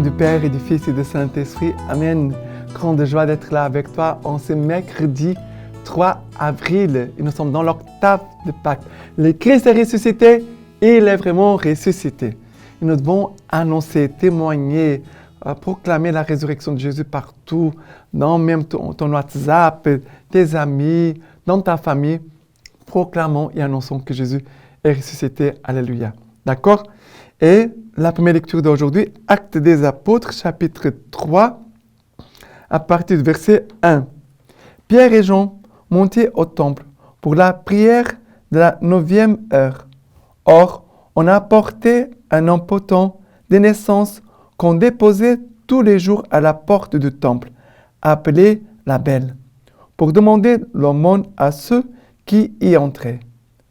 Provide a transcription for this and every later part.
du Père et du Fils et du Saint-Esprit. Amen. Grande joie d'être là avec toi en ce mercredi 3 avril. Et nous sommes dans l'octave de Pâques. Le Christ est ressuscité et il est vraiment ressuscité. Et nous devons annoncer, témoigner, proclamer la résurrection de Jésus partout, dans même ton WhatsApp, tes amis, dans ta famille. Proclamons et annonçons que Jésus est ressuscité. Alléluia. D'accord? Et la première lecture d'aujourd'hui, Actes des Apôtres, chapitre 3, à partir du verset 1. Pierre et Jean montaient au temple pour la prière de la 9e heure. Or, on apportait un homme potent de naissance qu'on déposait tous les jours à la porte du temple, appelé la Belle, pour demander l'aumône à ceux qui y entraient.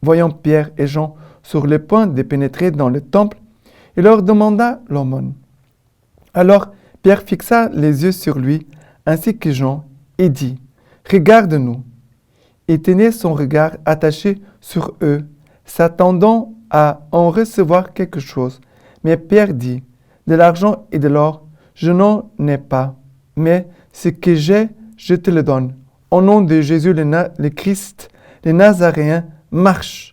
Voyant Pierre et Jean sur le point de pénétrer dans le temple, il leur demanda l'aumône. Alors Pierre fixa les yeux sur lui, ainsi que Jean, et dit, « Regarde-nous !» Il tenait son regard attaché sur eux, s'attendant à en recevoir quelque chose. Mais Pierre dit, « De l'argent et de l'or, je n'en ai pas, mais ce que j'ai, je te le donne. Au nom de Jésus le Christ, le Nazaréen, marche !»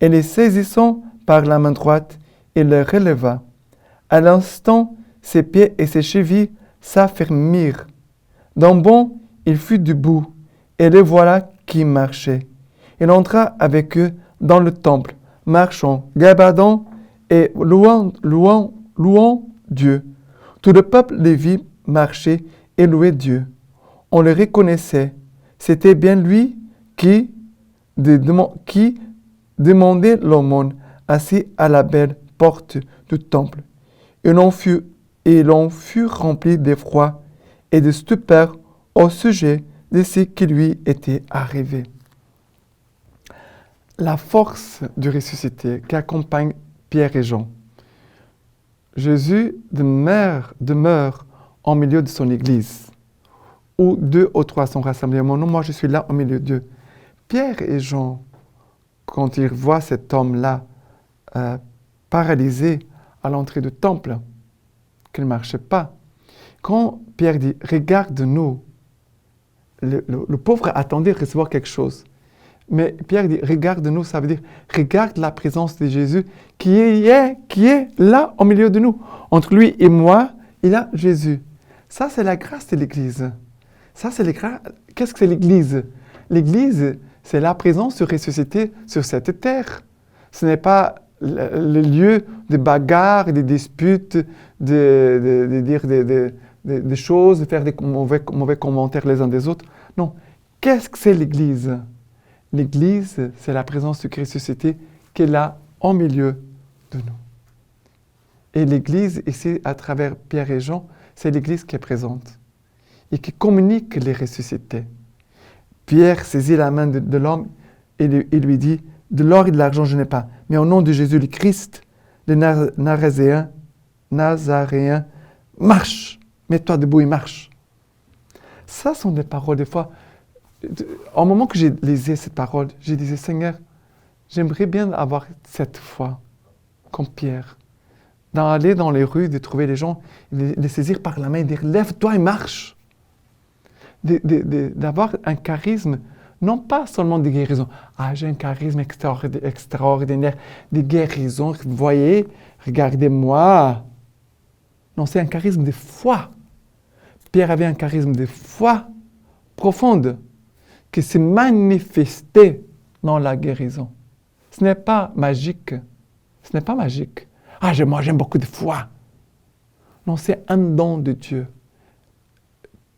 Et les saisissant par la main droite, il le releva. À l'instant, ses pieds et ses chevilles s'affermirent. D'un bond, il fut debout, et le voilà qui marchait. Il entra avec eux dans le temple, marchant, gabadant et louant Dieu. Tout le peuple les vit marcher et louer Dieu. On le reconnaissait. C'était bien lui qui demandait l'aumône, assis à la belle porte du temple. Et l'on fut rempli d'effroi et de stupeur au sujet de ce qui lui était arrivé. La force du ressuscité qui accompagne Pierre et Jean. Jésus demeure au milieu de son église, où 2 ou 3 sont rassemblés à mon nom, moi je suis là au milieu d'eux. Pierre et Jean, quand ils voient cet homme-là paralysé à l'entrée du temple, qu'il ne marchait pas, quand Pierre dit « Regarde-nous », le pauvre attendait de recevoir quelque chose. Mais Pierre dit « Regarde-nous », ça veut dire « Regarde la présence de Jésus qui est là au milieu de nous. Entre lui et moi, il y a Jésus. » Ça, c'est la grâce de l'Église. Qu'est-ce que c'est l'Église? L'Église, c'est la présence du ressuscité sur cette terre. Ce n'est pas le lieu de bagarres, de disputes, de dire des choses, de faire des mauvais commentaires les uns des autres. Non. Qu'est-ce que c'est l'Église? L'Église, c'est la présence du Christ ressuscité qui est là au milieu de nous. Et l'Église, ici, à travers Pierre et Jean, c'est l'Église qui est présente et qui communique les ressuscités. Pierre saisit la main de l'homme et lui dit « De l'or et de l'argent, je n'ai pas, mais au nom de Jésus le Christ, le Nazaréen, marche ! Mets-toi debout et marche !» Ça sont des paroles, des fois. Au moment que j'ai lisé cette parole, je disais « Seigneur, j'aimerais bien avoir cette foi, comme Pierre, d'aller dans les rues, de trouver les gens, les saisir par la main et dire « Lève-toi et marche !» D'avoir un charisme, non pas seulement de guérison. Ah, j'ai un charisme extraordinaire de guérison. Vous voyez, regardez-moi. Non, c'est un charisme de foi. Pierre avait un charisme de foi profonde qui se manifestait dans la guérison. Ce n'est pas magique. Ce n'est pas magique. Ah, moi, j'aime beaucoup de foi. Non, c'est un don de Dieu.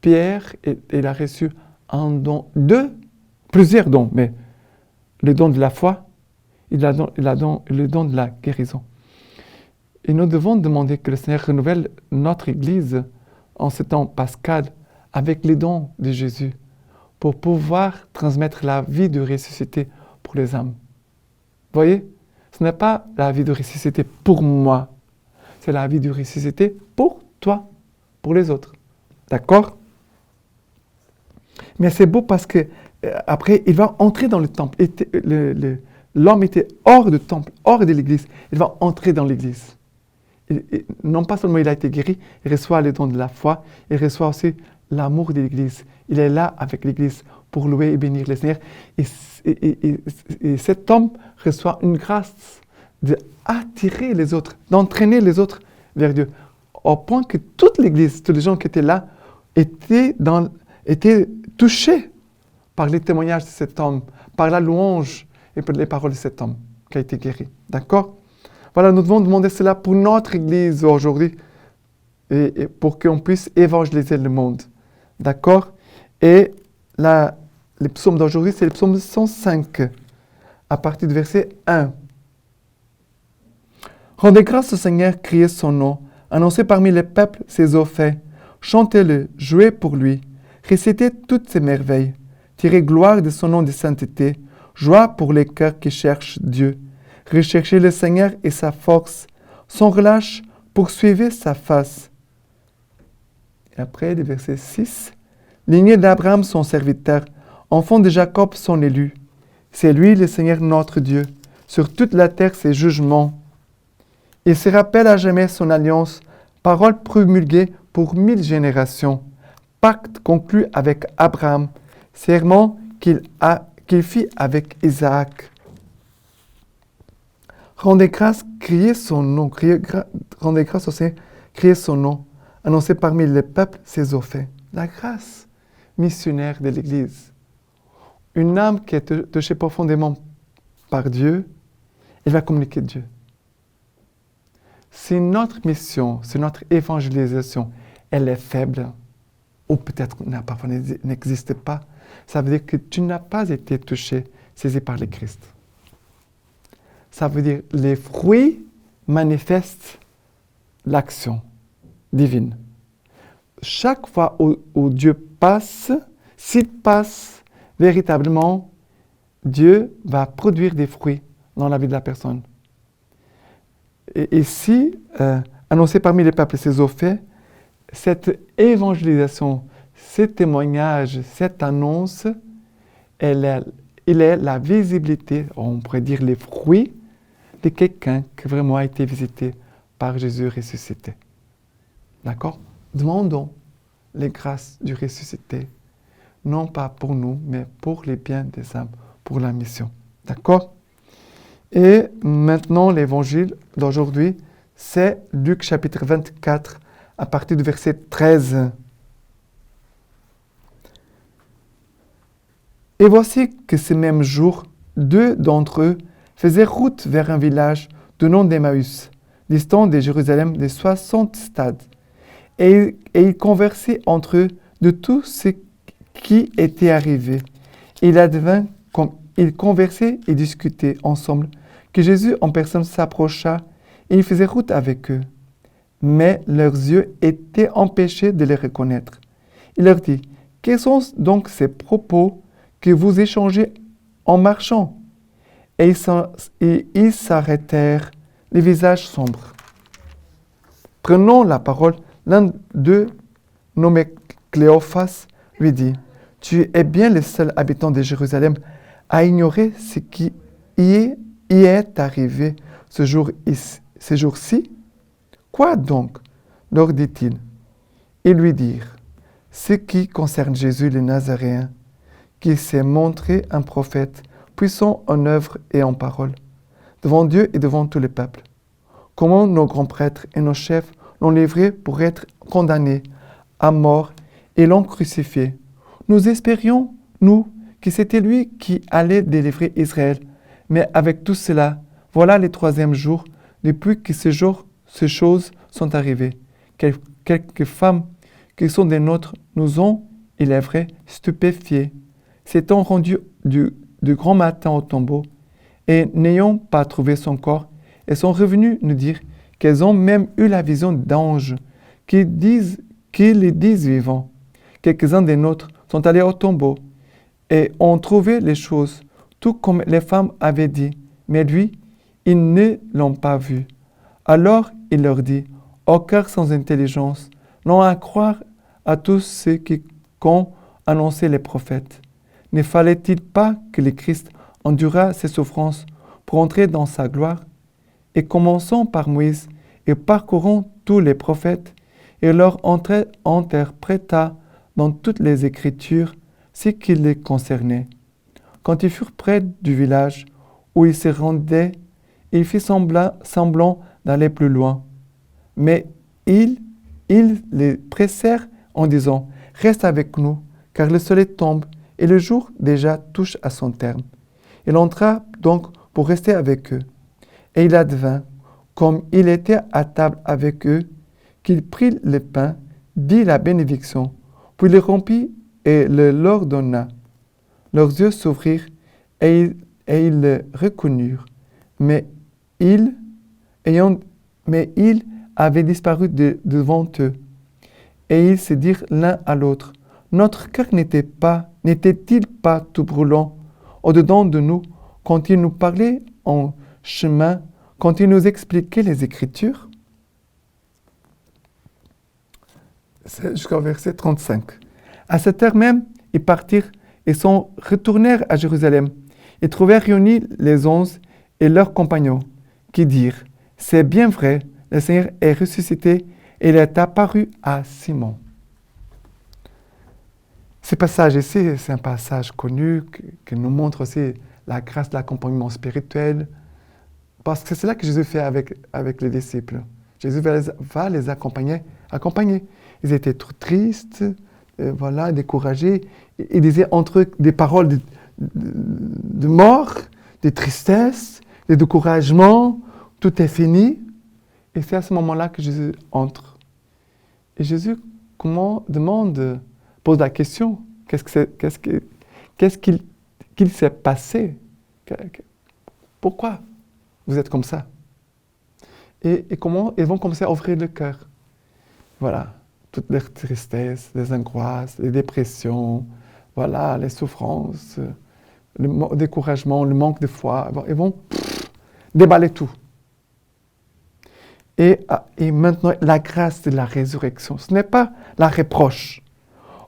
Pierre, il a reçu un don, plusieurs dons, mais le don de la foi, il a le don de la guérison. Et nous devons demander que le Seigneur renouvelle notre Église en ce temps pascal avec les dons de Jésus pour pouvoir transmettre la vie du ressuscité pour les âmes. Vous voyez, ce n'est pas la vie du ressuscité pour moi, c'est la vie du ressuscité pour toi, pour les autres. D'accord? Mais c'est beau parce que après, il va entrer dans le temple. L'homme était hors du temple, hors de l'église. Il va entrer dans l'église. non pas seulement il a été guéri, il reçoit les dons de la foi, il reçoit aussi l'amour de l'Église. Il est là avec l'Église pour louer et bénir le Seigneur. Et cet homme reçoit une grâce d'attirer les autres, d'entraîner les autres vers Dieu. Au point que toute l'Église, tous les gens qui étaient là, étaient touchés par les témoignages de cet homme, par la louange et par les paroles de cet homme qui a été guéri. D'accord? Voilà, nous devons demander cela pour notre Église aujourd'hui et pour qu'on puisse évangéliser le monde. D'accord? Et les psaumes d'aujourd'hui, c'est le psaume 105, à partir du verset 1. Rendez grâce au Seigneur, criez son nom, annoncez parmi les peuples ses eaux faits, chantez-le, jouez pour lui, récitez toutes ses merveilles, tirez gloire de son nom de sainteté, joie pour les cœurs qui cherchent Dieu. Recherchez le Seigneur et sa force, sans relâche, poursuivez sa face. Et après, le verset 6, lignée d'Abraham son serviteur, enfant de Jacob son élu. C'est lui le Seigneur notre Dieu, sur toute la terre ses jugements. Il se rappelle à jamais son alliance, parole promulguée pour 1000 générations, pacte conclu avec Abraham, serment qu'il fit avec Isaac. Rendez grâce, criez son nom, rendez grâce au Seigneur, criez son nom, annoncez parmi les peuples ses eaux faits. La grâce missionnaire de l'Église. Une âme qui est touchée profondément par Dieu, elle va communiquer Dieu. Si notre mission, si notre évangélisation, elle est faible, ou peut-être parfois n'existe pas, ça veut dire que tu n'as pas été touché, saisi par le Christ. Ça veut dire que les fruits manifestent l'action divine. Chaque fois où Dieu passe, s'il passe véritablement, Dieu va produire des fruits dans la vie de la personne. Et ici, annoncé parmi les peuples ses eaux faits, cette évangélisation, ces témoignages, cette annonce, il est la visibilité, on pourrait dire les fruits, de quelqu'un qui vraiment a été visité par Jésus ressuscité. D'accord? Demandons les grâces du ressuscité, non pas pour nous, mais pour les biens des âmes, pour la mission. D'accord? Et maintenant, l'évangile d'aujourd'hui, c'est Luc chapitre 24, à partir du verset 13. Et voici que ce même jour, 2 d'entre eux faisaient route vers un village du nom d'Emmaüs, distant de Jérusalem de 60 stades. Et ils conversaient entre eux de tout ce qui était arrivé. Il advint, comme ils conversaient et discutaient ensemble, que Jésus en personne s'approcha et il faisait route avec eux. Mais leurs yeux étaient empêchés de les reconnaître. Il leur dit, « Quels sont donc ces propos que vous échangez en marchant ?» Et ils s'arrêtèrent, les visages sombres. Prenant la parole, l'un d'eux, nommé Cléophas, lui dit, « Tu es bien le seul habitant de Jérusalem à ignorer ce qui y est arrivé ce jour-ci. Quoi donc? Leur dit-il. Ils lui dirent, « Ce qui concerne Jésus le Nazaréen, qui s'est montré un prophète, puissant en œuvre et en parole, devant Dieu et devant tous les peuples. Comment nos grands prêtres et nos chefs l'ont livré pour être condamnés à mort et l'ont crucifié. Nous espérions, nous, que c'était lui qui allait délivrer Israël. Mais avec tout cela, voilà le 3e jour depuis que ces choses sont arrivées. Quelques femmes qui sont des nôtres nous ont, il est vrai, stupéfiés, s'étant rendues du grand matin au tombeau, et n'ayant pas trouvé son corps, elles sont revenues nous dire qu'elles ont même eu la vision d'anges qui les disent vivants. Quelques-uns des nôtres sont allés au tombeau et ont trouvé les choses, tout comme les femmes avaient dit, mais lui, ils ne l'ont pas vu. Alors il leur dit, ô cœur sans intelligence, non à croire à tous ceux qu'ont annoncé les prophètes. Ne fallait-il pas que le Christ endura ses souffrances pour entrer dans sa gloire? Et commençant par Moïse et parcourant tous les prophètes, et leur interpréta dans toutes les Écritures ce qui les concernait. Quand ils furent près du village où ils se rendaient, il fit semblant d'aller plus loin. Mais ils les pressèrent en disant « Reste avec nous, car le soleil tombe et le jour déjà touche à son terme. » Il entra donc pour rester avec eux. Et il advint, comme il était à table avec eux, qu'il prit le pain, dit la bénédiction, puis le rompit et le leur donna. Leurs yeux s'ouvrirent et ils le reconnurent, mais il avait disparu devant eux. Et ils se dirent l'un à l'autre, notre cœur n'était-il pas tout brûlant au-dedans de nous quand il nous parlait en chemin, quand il nous expliquait les Écritures? C'est jusqu'au verset 35. À cette heure même, ils partirent et retournèrent à Jérusalem. Ils trouvèrent réunis les 11 et leurs compagnons, qui dirent, « C'est bien vrai, le Seigneur est ressuscité et il est apparu à Simon. » Ce passage ici, c'est un passage connu qui nous montre aussi la grâce de l'accompagnement spirituel, parce que c'est là que Jésus fait avec les disciples. Jésus va les accompagner. Ils étaient trop tristes, découragés. Ils disaient entre eux des paroles de mort, de tristesse, de découragement. Tout est fini. Et c'est à ce moment-là que Jésus entre. Et Jésus pose la question, qu'est-ce qu'il s'est passé? Pourquoi vous êtes comme ça? Et comment ils vont commencer à ouvrir le cœur. Voilà, toutes les tristesses, les angoisses, les dépressions, voilà, les souffrances, le découragement, le manque de foi. Ils vont déballer tout. Et maintenant, la grâce de la résurrection, ce n'est pas la reproche.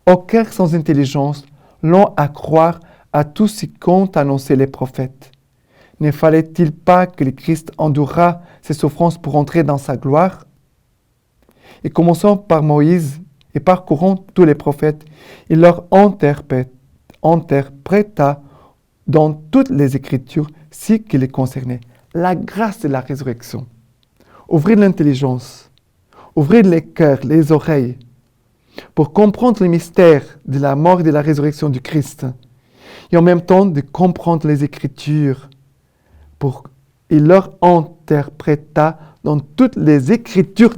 Au cœur sans intelligence, l'ont à croire à tout ce qu'ont annoncé les prophètes. Ne fallait-il pas que le Christ endurât ses souffrances pour entrer dans sa gloire? Et commençant par Moïse et parcourant tous les prophètes, il leur interpréta dans toutes les Écritures ce qui les concernait. La grâce de la résurrection. Ouvrir l'intelligence, ouvrir les cœurs, les oreilles, pour comprendre le mystère de la mort et de la résurrection du Christ, et en même temps de comprendre les Écritures. Il leur interpréta dans toutes les Écritures,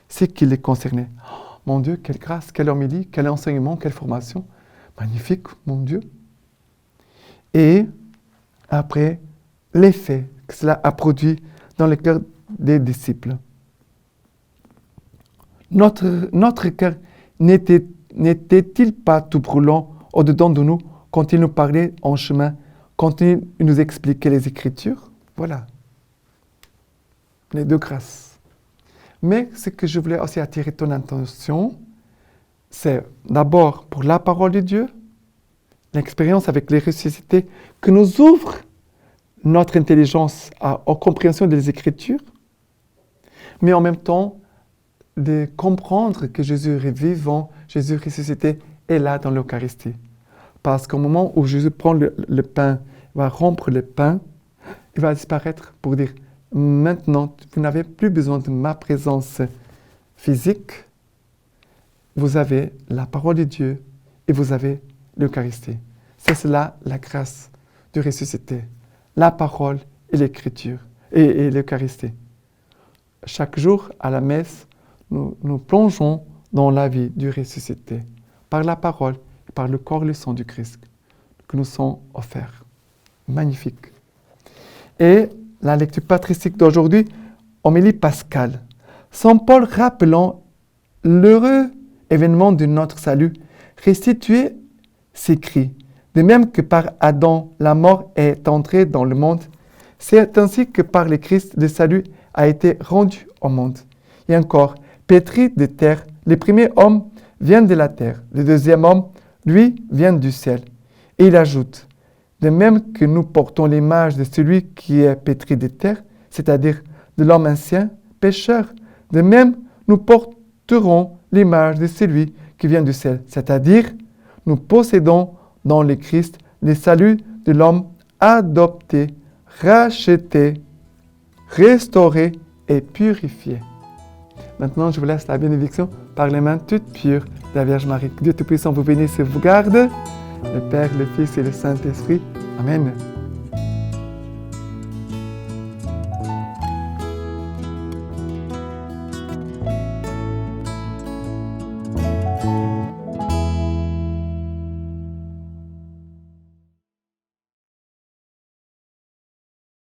ce qui les concernait. Oh, mon Dieu, quelle grâce, quelle homélie, quel enseignement, quelle formation. Magnifique, mon Dieu. Et après, l'effet que cela a produit dans le cœur des disciples. Notre cœur n'était-il pas tout brûlant au-dedans de nous quand il nous parlait en chemin, quand il nous expliquait les Écritures? Voilà. Les deux grâces. Mais ce que je voulais aussi attirer ton attention, c'est d'abord pour la parole de Dieu, l'expérience avec les ressuscités, que nous ouvre notre intelligence aux compréhensions des Écritures, mais en même temps, de comprendre que Jésus est vivant, Jésus ressuscité est là dans l'Eucharistie. Parce qu'au moment où Jésus prend le pain, va rompre le pain, il va disparaître pour dire « Maintenant, vous n'avez plus besoin de ma présence physique, vous avez la parole de Dieu et vous avez l'Eucharistie. » C'est cela la grâce du ressuscité, la parole et l'Écriture et l'Eucharistie. Chaque jour, à la messe, nous plongeons dans la vie du ressuscité, par la parole, par le corps et le sang du Christ, que nous sont offerts. Magnifique. Et la lecture patristique d'aujourd'hui, homélie pascale. Saint Paul rappelant l'heureux événement de notre salut, restitué s'écrit, de même que par Adam, la mort est entrée dans le monde, c'est ainsi que par le Christ, le salut a été rendu au monde. Et encore, pétri de terre, le premier homme vient de la terre, le deuxième homme, lui, vient du ciel. Et il ajoute, de même que nous portons l'image de celui qui est pétri de terre, c'est-à-dire de de l'homme ancien, pécheur. De même, nous porterons l'image de celui qui vient du ciel, c'est-à-dire, nous possédons dans le Christ le salut de l'homme adopté, racheté, restauré et purifié. Maintenant, je vous laisse la bénédiction par les mains toutes pures de la Vierge Marie. Que Dieu Tout-Puissant vous bénisse et vous garde, le Père, le Fils et le Saint-Esprit. Amen.